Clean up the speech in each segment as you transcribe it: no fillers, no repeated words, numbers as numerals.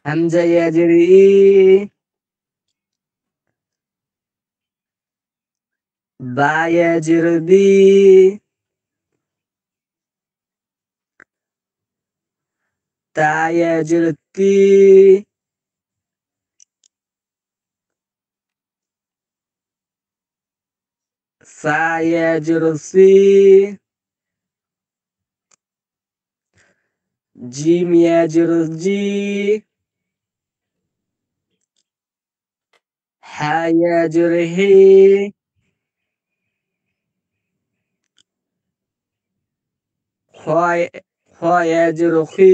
হামজা ইয়াজের ই, বা ইয়াজের বি, তা ইয়াজের তি, সা ইয়াজের সি, জিম ইয়াজের জি, হা ইয়াজের হি, খ ইয়াজের খি,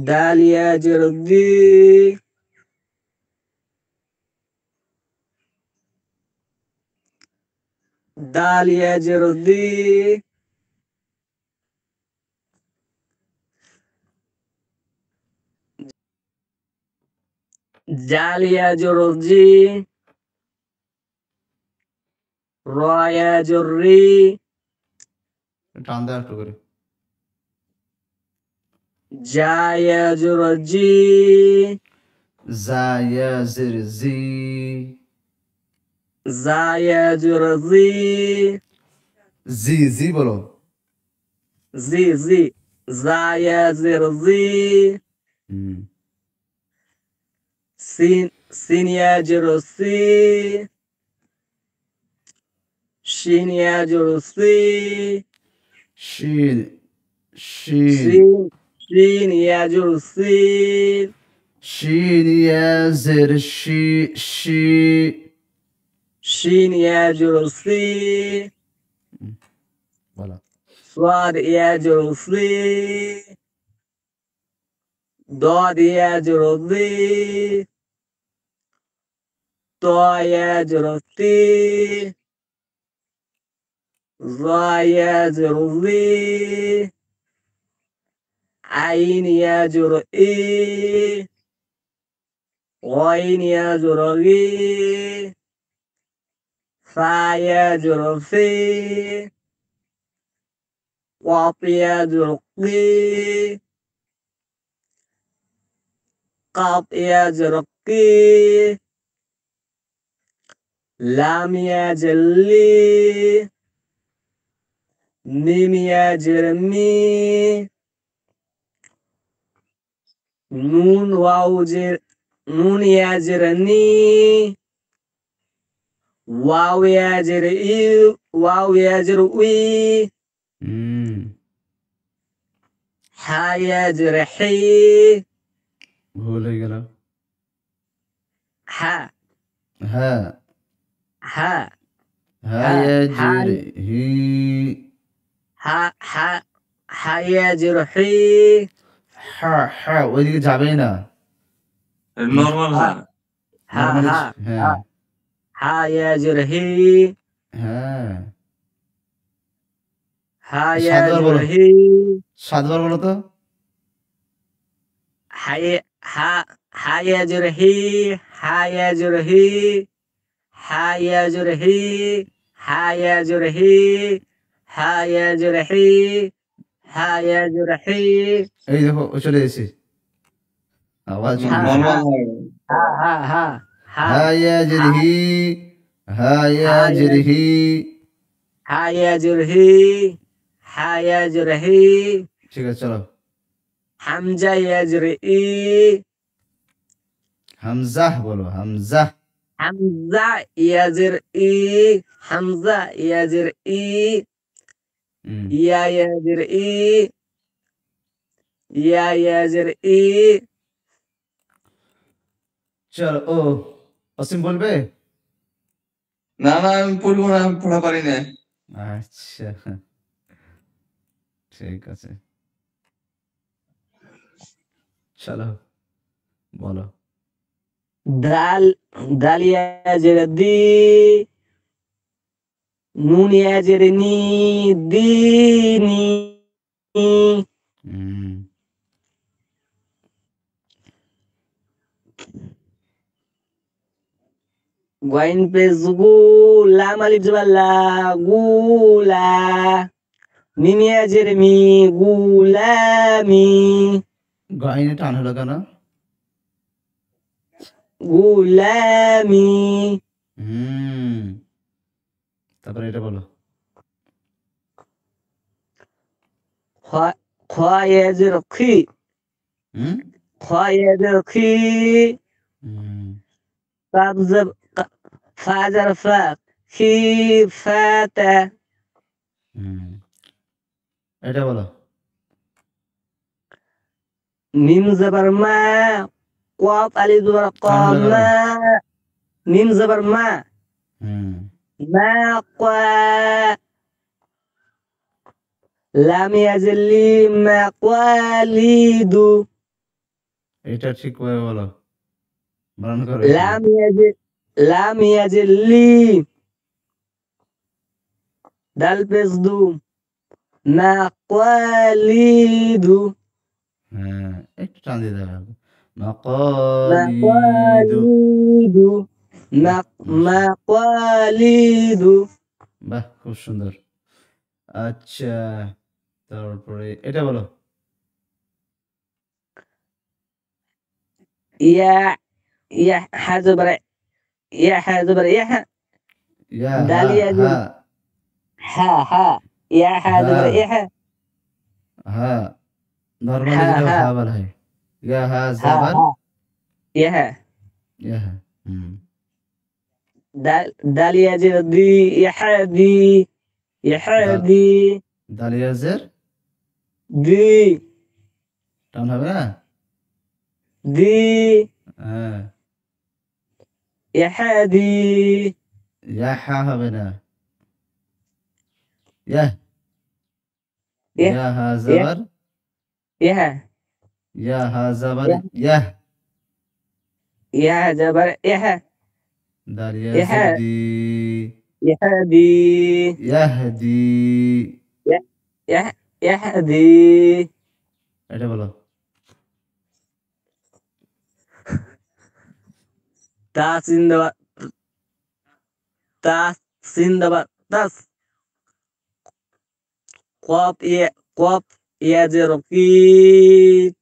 দাল ইয়াজের দি, দাল ইয়াজের দি, জাল ইয়াজের জি, র ইয়াজের রি, টান দেয় একটু করে। জা ইয়াজের জি, জা ইয়াজের জি, জা ইয়াজের জি, জি জি বলো। জি জি, জা ইয়াজের জি, সিন ইয়াজের সি, শিন ইয়াজের সি, শিন শিন শিন ইয়াজের সি, শিন ইয়াজের শি শি, শিন ইয়াজের সি, বলো। صاد يجر صي، ضاد يجر ضي، طا يجر تي، ظا يجر ظي، عين يجر إي، غين يجر غي، فا يجر في، قاف يجر قي، قاف يجر قي، لام يجر لي، ميم يجر مي، نون نون يجر ني، واو يجر إي، واو يجر وي، হা ইয়াজের হি, ভুলে গেল। হা হ্যাঁ হা হা ইয়াজের হি, হা হা হা ইয়াজের হি, হা হা ওইদিকে যাবেই না, নরমাল হা, হা হা হ্যাঁ হা ইয়াজের হি, হ্যাঁ। হা ইয়াজের হি, 7 বার বলো তো। হা ইয়াজের হি, হা ইয়াজের হি, হা ইয়াজের হি, হা ইয়াজের হি, হা ইয়াজের হি, হা ইয়াজের হি, এই দেখো ও চলে এসেছে আওয়াজ। নরমাল হা হা হা হা হা ইয়াজের হি, হা ইয়াজের হি, হা ইয়াজের হি, হা ইয়াজের হি, ঠিক আছে চলো। হামজা ইয়াজের ই, হামজাহ বলো, হামজাহ। হামজা ইয়াজের ই, হামজা ইয়াজের ই, ইয়া ইয়াজের ই, ইয়া ইয়াজের ই, চলো ও অসীম বলবে। না না আমি পড়বো না, আমি পড়া পারি না। আচ্ছা ঠিক আছে চলো বলো। দাল ইয়াজের দি, নুন ইয়াজের নি, দিনি, গয়েন পেজ গু, লাম আলিফ জবর লা, গুলা, মিম ইয়াজের মি, গুলামি, গাইনে টান হলো কেন? গুলামি। হুম, তারপরে এটা বলো। খয়েজের খি। হুম খয়েজের খি। হুম কাবজের ফাজার ফা। খি ফাতা। হুম এটা বলো। মিম জবর মা। কফ আলি জবর ক। টান হলো কেন? মা। মিম জবর মা। হুম মা ক্বা। লাম ইয়াজলি মা ক্বালিদু। এটা ঠিক করে বলো, বানান করো এখানে। লাম ইয়াজলি। দাল পেশ দু। মা ক্বালিদু। হ্যাঁ, একটু টান দিতে হবে। মা মাকালিদু। ক্বালিদু। বাহ, মা মাশাআল্লাহ। ক্বালিদু। বাহ, খুব সুন্দর। আচ্ছা, তারপরে এটা বলো। ইয়া ইয়া হাজবার ইয়া হাজবার ইয়া। ইয়া হা দালিয়া হা হা হা। ইয়া হা হাজবার ইয়া। হা নর্মালি হা যেটা হা হা বলা হয়। ইয়া হা হা জাবার। হা ইয়া। ইয়া হা। হুম দালিয়া দি। ইহাদি। দাল ইহাদি। দালিয়াজের দি। টান হবে না? দি। হ্যাঁ, ইহাদি। ইয়া হা হবে না। ইয়াহ। ইহ ইয়া হা ইহ জাবার। ইহা। ইয়া হা জাবার। ইয়াহ। ইহা জবর ইহা। ইহা। দালিয়াজের দি। ইহাদি। ইয়াহদি। ইহ ইহাদি। এটা বলো। তা সিন্দাবাদ। তা সিন্দাবাদ তাস। কপ ইয়া কপ ইয়াজের কি।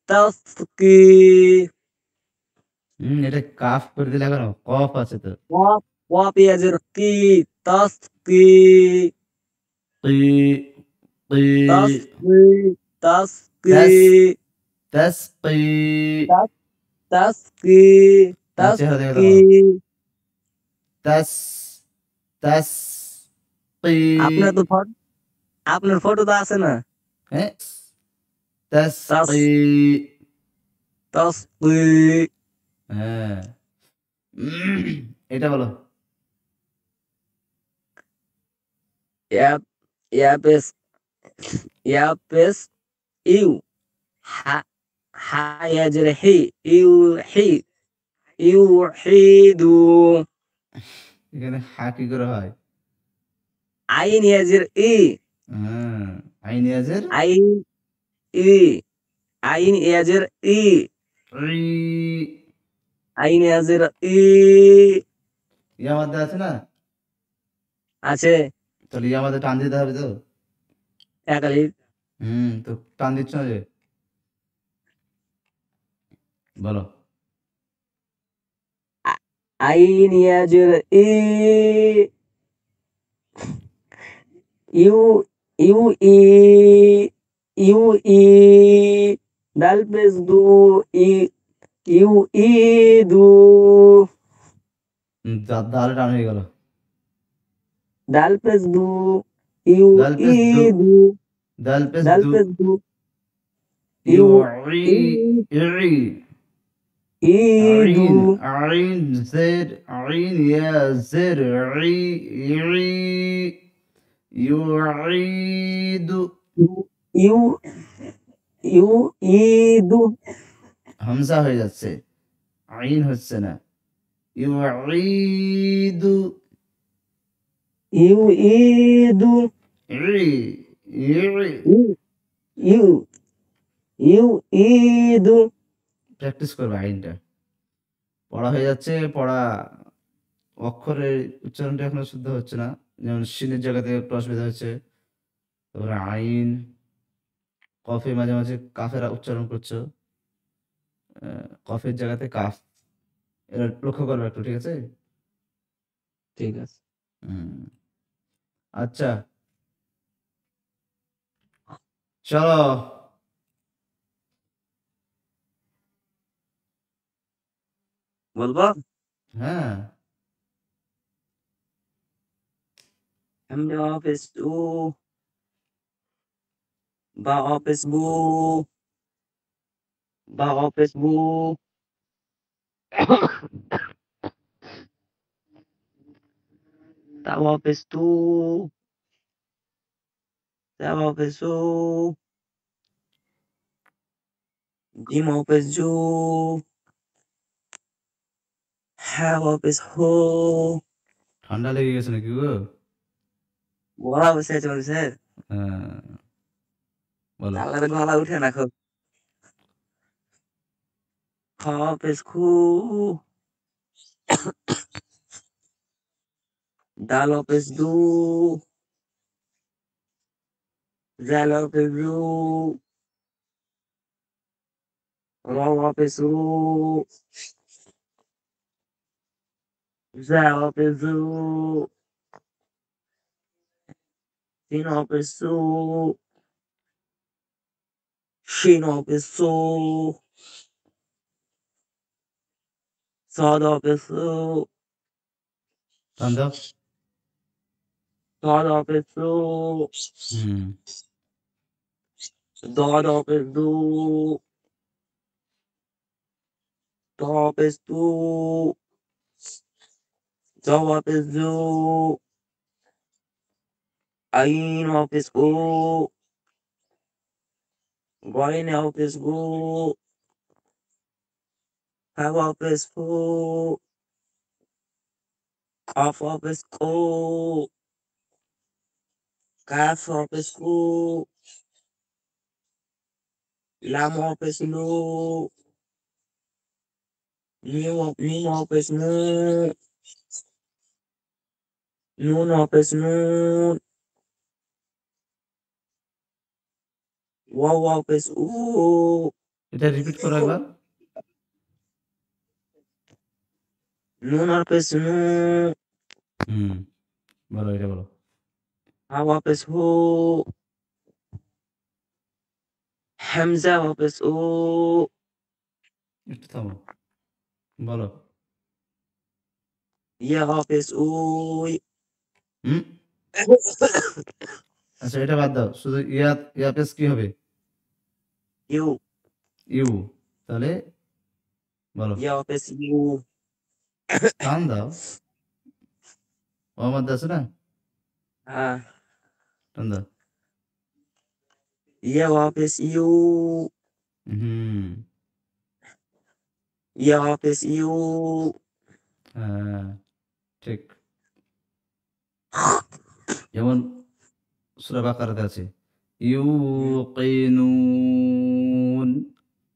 তাসকি। এটা কাফ করে দিলে কেন? কফ আছে তো। কপ কপ ইয়াজের কি। তাসকি। কি কি তাসকি। তাসকি। তাস তাসকি। তাসকি। না, চেহারা দেখে তাসকি। দাও। তাস তাস কি। আপনার তো ফটো আপনার ফটো তো আছে না। হ্যাঁ, তাস তাস কি। তাসকি। হ্যাঁ, এটা বলো। ইয়াপ ইয়াপেস ইয়াপেস ইউ হা হায়াজের হি। ইউ হি। ইউ হিদু। এখানে হা কি করে হয়? আইন ইয়াজের ই। হ্যাঁ, আইনিয়াজের আইন ই। আইন ইয়াজের ই। ই। আইন ইয়াজের ই। ইয়া মধ্যে আছে না? আছে তাহলে ইয়া মধ্যে টান দিতে হবে তো। একালি। তো টান দিচ্ছ না যে, বলো। আইন ইয়াজের ই। ইউ ইউ ই। ইউ ই। দাল পেশ দু। ই ইউ ই দু। দালে টান হয়ে গেল। দাল পেশ দু। ইউ দাল ই পেস দু। দু। দাল পেস দাল দু। পেশ দু। ইউ ইউ ই ই ই ই দু। عين عين زر عين يا زر عي عي يعيد ইউ ইউ ই দু। হামজা হয়ে যাচ্ছে, আইন হচ্ছে না। ইউঈদ ইউ ই দু। ই ই ইউ ইউ ই দু। প্র্যাকটিস করবে আইনটা। পড়া হয়ে যাচ্ছে, পড়া অক্ষরের উচ্চারণটা এখনো শুদ্ধ হচ্ছে না। যেমন শিনের জায়গাতে একটু অসুবিধা হচ্ছে। তারপরে আইন, কফে মাঝে মাঝে কাফের উচ্চারণ করছো। কফের জায়গাতে কাফ। এটা লক্ষ্য করো একটু, ঠিক আছে? ঠিক আছে। আচ্ছা, চলো। বলবো? হ্যাঁ, hamza office to ba office bu ba office bu ta office to ta office to jim office ju ha office ho ঠান্ডা লেগে গেছে নাকি গো? বলা বসে চলছে। হ্যাঁ, বলো। তাহলে গলা উঠে না খুব। office ku dal office du zal office du ra office ru za office du sin office su shin office su sad office su টান দাও। sad office su hmm, dad office du da office du da office du ain office u goin office gu have office fu off office ku calf office ku lam office lu new office nu noon office noon wow office u এটা repeat করো একবার। noon office nu হুম, বলো, এটা বলো। how office hu hamza office u একটু থামো, বলো। ya office u হুম, আচ্ছা, এটা বাদ দাও, শুধু ইয়াপেস কি হবে? you you. তাহলে বলো, ya office you টান দাও। ও মধ্যে আছে না? ah টান দাও। ya office you hmm, ya office you হ্যাঁ, ঠিক। যেমন সূরা বাকারাতে আছে, ইউকিনুন,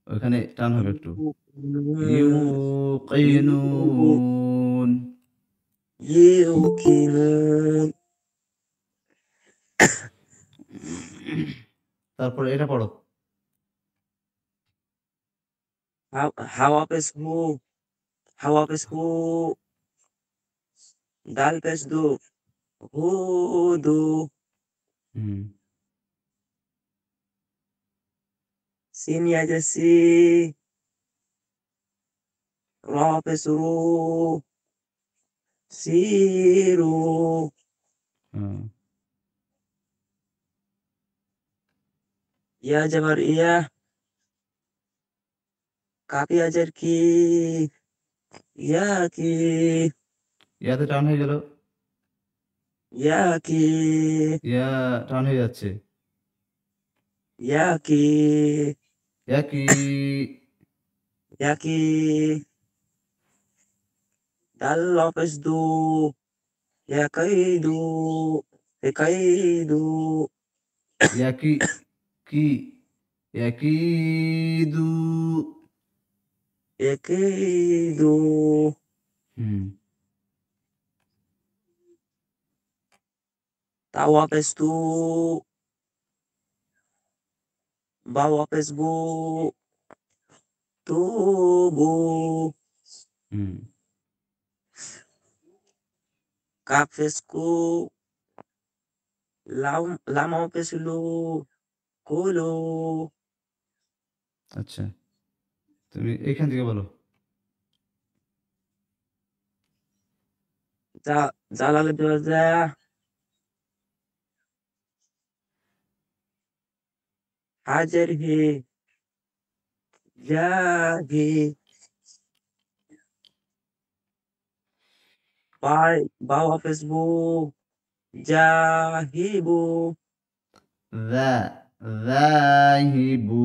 ওইখানে টান হবে একটু। ইউকিনুন। yuqinun তারপরে এটা পড়ো। how office who dal pes do hudu hmm, sin ya jasi ra pes ru siru হ্যাঁ, ya jabar iya kapi ajar ki ya ki ইয়াতে টান হয়ে গেল। ya ki ইয়া টান হয়ে যাচ্ছে। ya ki একই। ya ki dal pes do ya kaidu kaidu একই কি, ইয়াকিদু। yakidu hmm, tawa pes do bawa pes bu tubu. Hmm Kafesku lama pesulu kulu. আচ্ছা তুমি এখান থেকে বলো Jalal doza hajar he jahi bawa Facebook jahibu যাহিবু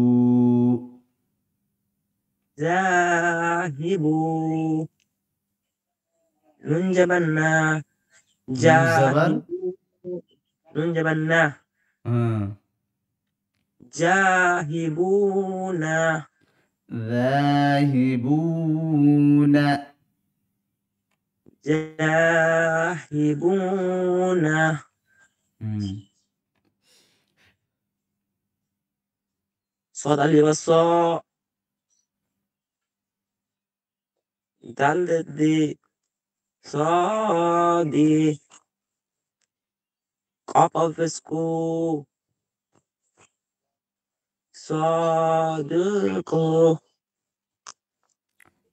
jahibu nun jabanna নুন জাবার jahibu nun jabanna হ্যাঁ jahibuna যাহিবুনা jahibuna হুম صاد alif والصاء dal di صادي قاف فسكو صادق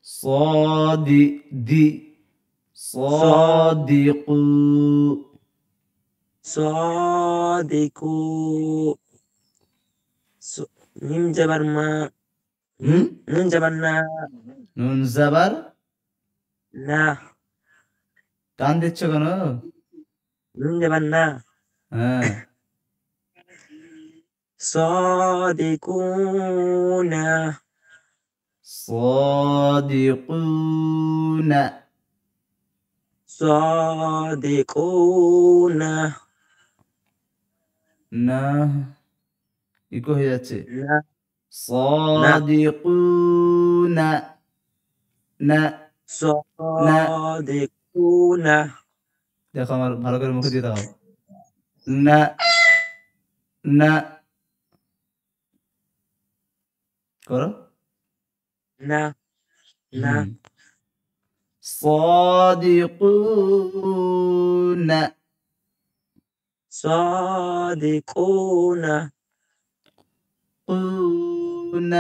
صادي دي صادق صادق ميم جبر ما হুম نون جبر نا নুন জাবার نا টান দিচ্ছ কেন نون جبر نا হ্যাঁ صادقون صادقون صادقون না ইকো হয়ে যাচ্ছে نا صادقون না صادقون দেখো আমার ভালো করে মুখে দিয়ে দাও না না করো نا نا হুম। صادقون صادقون قون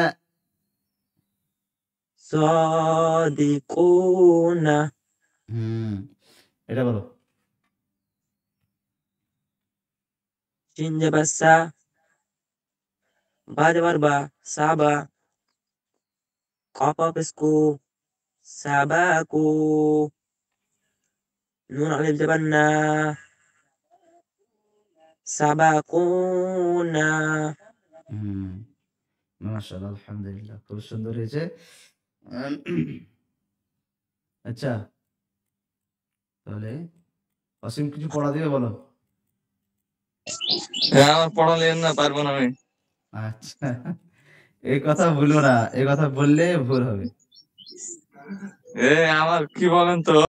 صادقون হুম এটা বলো شين جبر سا با جبر با سابا قاف فسكو ساباكو نون alif جبر نا سبقون হুম মাশাআল্লাহ আলহামদুলিল্লাহ খুব সুন্দর হয়েছে আচ্ছা তাহলে অসীম কিছু পড়া দিবে বলো আমার পড়ালেন না পারবো না আমি আচ্ছা এই কথা বলবো না এই কথা বললে ভুল হবে আমার কি বলেন তো